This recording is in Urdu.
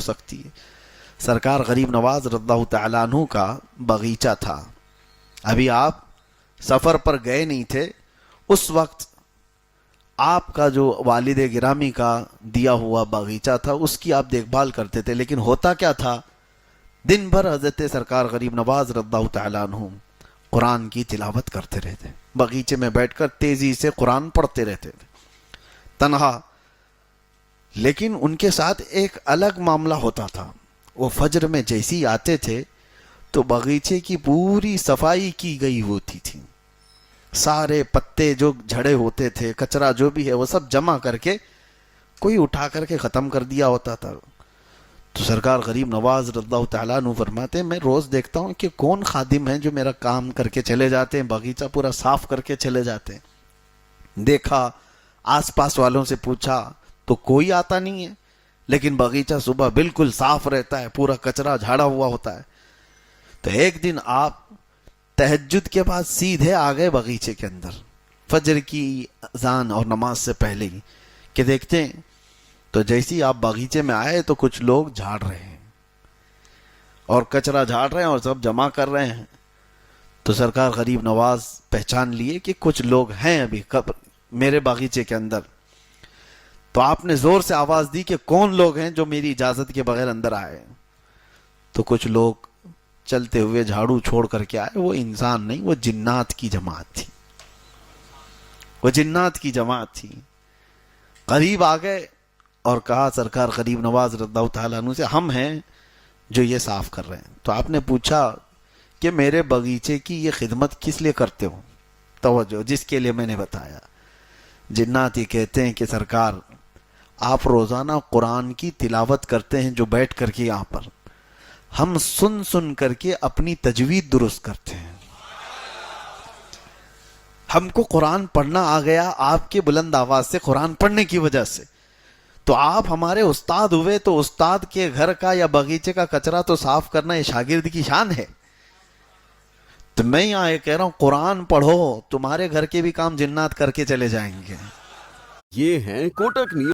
سکتی ہے. سرکار غریب نواز رضی اللہ تعالیٰ عنہ کا باغیچہ تھا. ابھی آپ سفر پر گئے نہیں تھے. اس وقت آپ کا جو والد گرامی کا دیا ہوا باغیچہ تھا اس کی آپ دیکھ بھال کرتے تھے. لیکن ہوتا کیا تھا, دن بھر حضرت سرکار غریب نواز رضی اللہ تعالیٰ عنہ قرآن کی تلاوت کرتے رہتے. باغیچے میں بیٹھ کر تیزی سے قرآن پڑھتے رہتے تھے تنہا. لیکن ان کے ساتھ ایک الگ معاملہ ہوتا تھا. وہ فجر میں جیسے ہی آتے تھے تو باغیچے کی پوری صفائی کی گئی ہوتی تھی. سارے پتے جو جھڑے ہوتے تھے, کچرا جو بھی ہے وہ سب جمع کر کے کوئی اٹھا کر کے ختم کر دیا ہوتا تھا. تو سرکار غریب نواز رضی اللہ تعالیٰ عنہ فرماتے ہیں میں روز دیکھتا ہوں کہ کون خادم ہیں جو میرا کام کر کے چلے جاتے ہیں, باغیچہ پورا صاف کر کے چلے جاتے ہیں. دیکھا, آس پاس والوں سے پوچھا تو کوئی آتا نہیں ہے. لیکن باغیچہ صبح بالکل صاف رہتا ہے, پورا کچرا جھاڑا ہوا ہوتا ہے. تو ایک دن آپ تہجد کے بعد سیدھے آ گئے باغیچے کے اندر, فجر کی اذان اور نماز سے پہلے ہی, کہ دیکھتے ہیں تو جیسے ہی آپ باغیچے میں آئے تو کچھ لوگ جھاڑ رہے ہیں اور کچرا جھاڑ رہے ہیں اور سب جمع کر رہے ہیں. تو سرکار غریب نواز پہچان لیے کہ کچھ لوگ ہیں ابھی میرے باغیچے کے اندر. تو آپ نے زور سے آواز دی کہ کون لوگ ہیں جو میری اجازت کے بغیر اندر آئے. تو کچھ لوگ چلتے ہوئے جھاڑو چھوڑ کر کے آئے. وہ انسان نہیں, وہ جنات کی جماعت تھی. وہ جنات کی جماعت تھی. قریب آ گئے اور کہا سرکار غریب نواز رضی اللہ تعالیٰ عنہ سے ہم ہیں جو یہ صاف کر رہے ہیں. تو آپ نے پوچھا کہ میرے باغیچے کی یہ خدمت کس لیے کرتے ہو؟ توجہ, جس کے لیے میں نے بتایا. جنات یہ کہتے ہیں کہ سرکار آپ روزانہ قرآن کی تلاوت کرتے ہیں جو بیٹھ کر کے یہاں پر, ہم سن سن کر کے اپنی تجوید درست کرتے ہیں. ہم کو قرآن پڑھنا آ گیا آپ کے بلند آواز سے, قرآن پڑھنے کی وجہ سے. تو آپ ہمارے استاد ہوئے تو استاد کے گھر کا یا باغیچے کا کچرا تو صاف کرنا یہ شاگرد کی شان ہے. تو میں یہاں یہ کہہ رہا ہوں قرآن پڑھو, تمہارے گھر کے بھی کام جنات کر کے چلے جائیں گے. یہ ہیں کوٹک نیوز.